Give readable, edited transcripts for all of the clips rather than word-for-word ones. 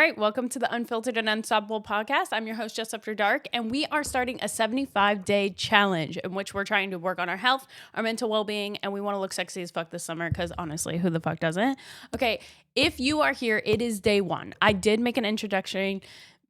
right, welcome to the Unfiltered and Unstoppable podcast. I'm your host, Just After Dark, and we are starting a 75-day challenge in which we're trying to work on our health, our mental well-being, and we want to look sexy as fuck this summer because honestly, who the fuck doesn't? Okay, if you are here, it is day one. I did make an introduction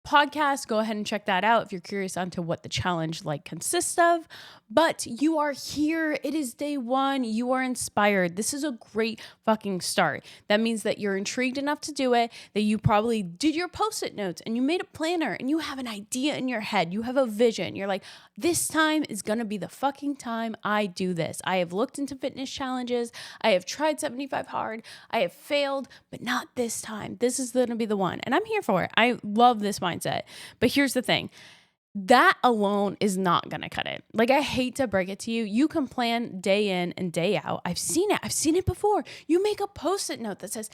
podcast. Go ahead and check that out if you're curious onto what the challenge consists of. But you are here. It is day one. You are inspired. This is a great fucking start. That means that you're intrigued enough to do it, that you probably did your post-it notes and you made a planner and you have an idea in your head. You have a vision. You're like, this time is going to be the fucking time I do this. I have looked into fitness challenges. I have tried 75 hard. I have failed, but not this time. This is going to be the one. And I'm here for it. I love this mindset. But here's the thing. That alone is not going to cut it. I hate to break it to you. You can plan day in and day out. I've seen it. I've seen it before. You make a post-it note that says,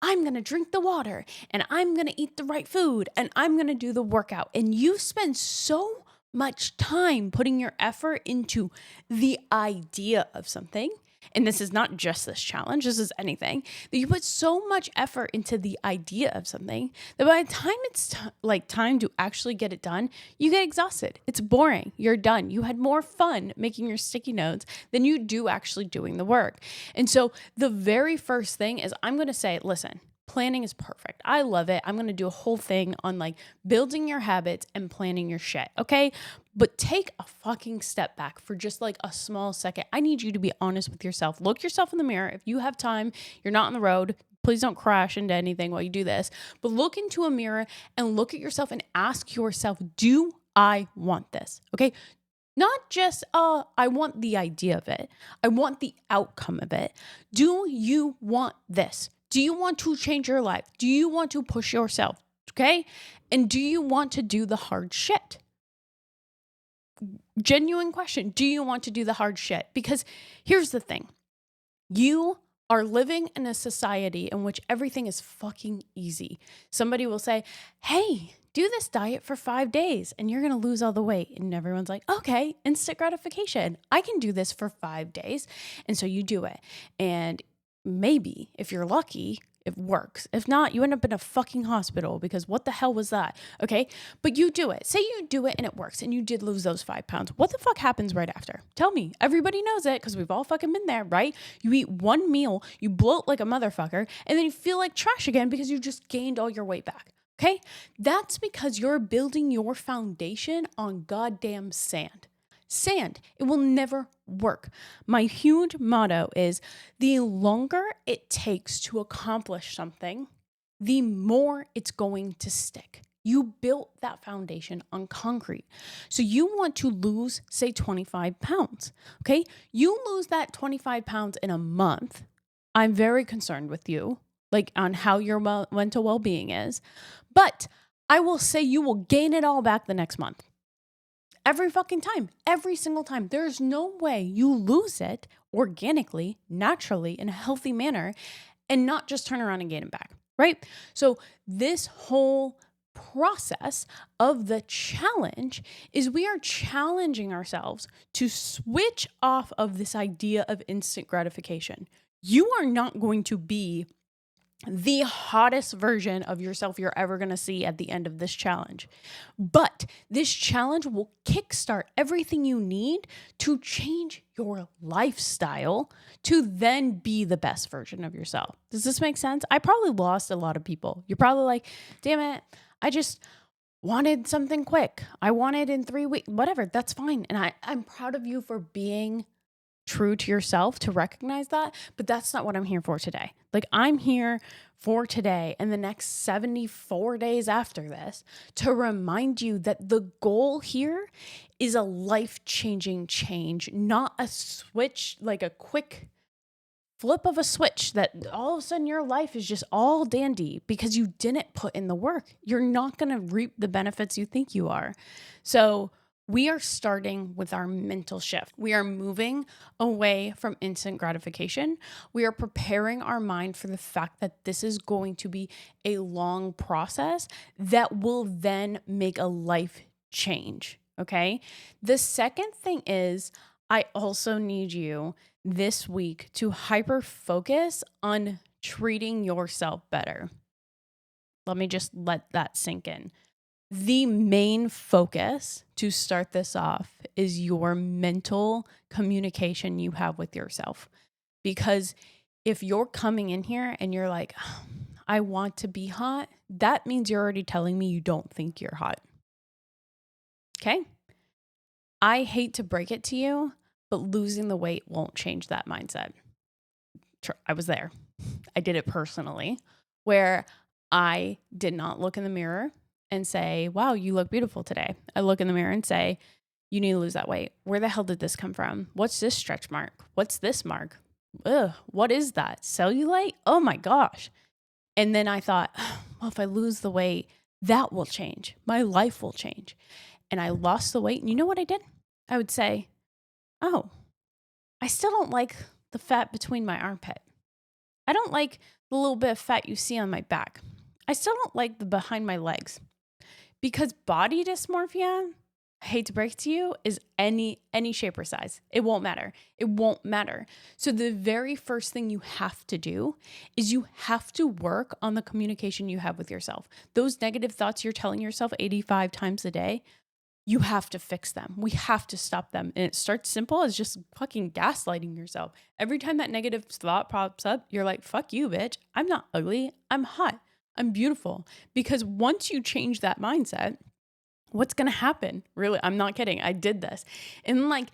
I'm going to drink the water and I'm going to eat the right food and I'm going to do the workout. And you spend so much time putting your effort into the idea of something. And this is not just this challenge, this is anything, that you put so much effort into the idea of something that by the time it's time to actually get it done, you get exhausted. It's boring. You're done. You had more fun making your sticky notes than you do actually doing the work. And so the very first thing is I'm going to say, listen, planning is perfect. I love it. I'm going to do a whole thing on building your habits and planning your shit. Okay. But take a fucking step back for just a small second. I need you to be honest with yourself. Look yourself in the mirror. If you have time, you're not on the road. Please don't crash into anything while you do this. But look into a mirror and look at yourself and ask yourself, do I want this? Okay. Not just, I want the idea of it. I want the outcome of it. Do you want this? Do you want to change your life? Do you want to push yourself? Okay. And do you want to do the hard shit? Genuine question. Do you want to do the hard shit? Because here's the thing. You are living in a society in which everything is fucking easy. Somebody will say, hey, do this diet for 5 days and you're going to lose all the weight. And everyone's like, okay, instant gratification. I can do this for 5 days. And so you do it. And maybe if you're lucky, it works. If not, you end up in a fucking hospital because what the hell was that? Okay. But you do it. Say you do it and it works and you did lose those 5 pounds. What the fuck happens right after? Tell me. Everybody knows it because we've all fucking been there, right? You eat one meal, you bloat like a motherfucker, and then you feel like trash again because you just gained all your weight back. Okay. That's because you're building your foundation on goddamn sand. Sand. It will never work. My huge motto is the longer it takes to accomplish something, the more it's going to stick. You built that foundation on concrete. So you want to lose, say, 25 pounds. Okay. You lose that 25 pounds in a month. I'm very concerned with you, on how your mental well-being is. But I will say you will gain it all back the next month. Every fucking time, every single time. There's no way you lose it organically, naturally, in a healthy manner and not just turn around and gain it back, right? So this whole process of the challenge is we are challenging ourselves to switch off of this idea of instant gratification. You are not going to be the hottest version of yourself you're ever going to see at the end of this challenge. But this challenge will kickstart everything you need to change your lifestyle to then be the best version of yourself. Does this make sense? I probably lost a lot of people. You're probably like, damn it, I just wanted something quick. I wanted in 3 weeks, whatever, that's fine. And I'm proud of you for being true to yourself to recognize that, but that's not what I'm here for today. I'm here for today and the next 74 days after this to remind you that the goal here is a life-changing change, not a switch, a quick flip of a switch that all of a sudden your life is just all dandy because you didn't put in the work. You're not going to reap the benefits you think you are. So we are starting with our mental shift. We are moving away from instant gratification. We are preparing our mind for the fact that this is going to be a long process that will then make a life change. Okay. The second thing is I also need you this week to hyper focus on treating yourself better. Let me just let that sink in. The main focus to start this off is your mental communication you have with yourself. Because if you're coming in here and you're like, I want to be hot, that means you're already telling me you don't think you're hot. Okay? I hate to break it to you, but losing the weight won't change that mindset. I was there. I did it personally, where I did not look in the mirror and say, wow, you look beautiful today. I look in the mirror and say, you need to lose that weight. Where the hell did this come from? What's this stretch mark? What's this mark? Ugh, what is that? Cellulite? Oh my gosh. And then I thought, well, if I lose the weight, that will change. My life will change. And I lost the weight. And you know what I did? I would say, oh, I still don't like the fat between my armpit. I don't like the little bit of fat you see on my back. I still don't like the behind my legs. Because body dysmorphia, I hate to break it to you, is any shape or size. It won't matter. It won't matter. So the very first thing you have to do is you have to work on the communication you have with yourself. Those negative thoughts you're telling yourself 85 times a day, you have to fix them. We have to stop them. And it starts simple as just fucking gaslighting yourself. Every time that negative thought pops up, you're like, fuck you, bitch. I'm not ugly. I'm hot. I'm beautiful. Because once you change that mindset, what's going to happen? Really, I'm not kidding. I did this. In like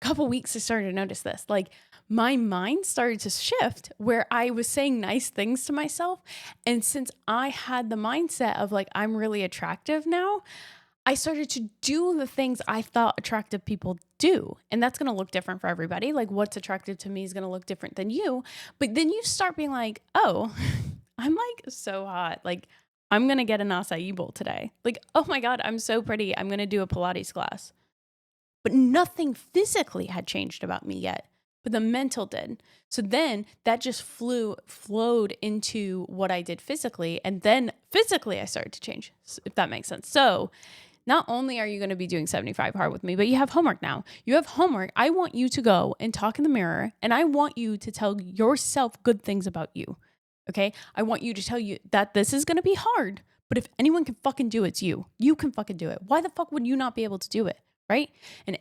a couple weeks, I started to notice this. Like my mind started to shift where I was saying nice things to myself. And since I had the mindset of like, I'm really attractive now, I started to do the things I thought attractive people do. And that's going to look different for everybody. Like what's attractive to me is going to look different than you. But then you start being like, oh, I'm like so hot. Like I'm going to get an acai bowl today. Like, oh my God, I'm so pretty. I'm going to do a Pilates class. But nothing physically had changed about me yet, but the mental did. So then that just flowed into what I did physically. And then physically I started to change, if that makes sense. So not only are you going to be doing 75 hard with me, but you have homework now. You have homework. I want you to go and talk in the mirror, and I want you to tell yourself good things about you. Okay? I want you to tell you that this is going to be hard, but if anyone can fucking do it, it's you. You can fucking do it. Why the fuck would you not be able to do it? Right? And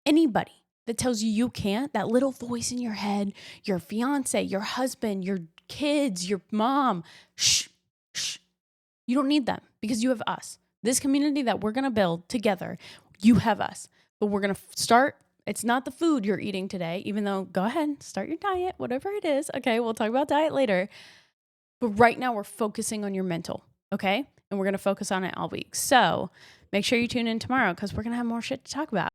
anybody that tells you you can't, that little voice in your head, your fiance, your husband, your kids, your mom, shh. You don't need them because you have us. This community that we're going to build together, you have us. But we're going to start. It's not the food you're eating today, even though go ahead, start your diet, whatever it is. Okay, we'll talk about diet later. But right now we're focusing on your mental, okay? And we're going to focus on it all week. So make sure you tune in tomorrow because we're going to have more shit to talk about.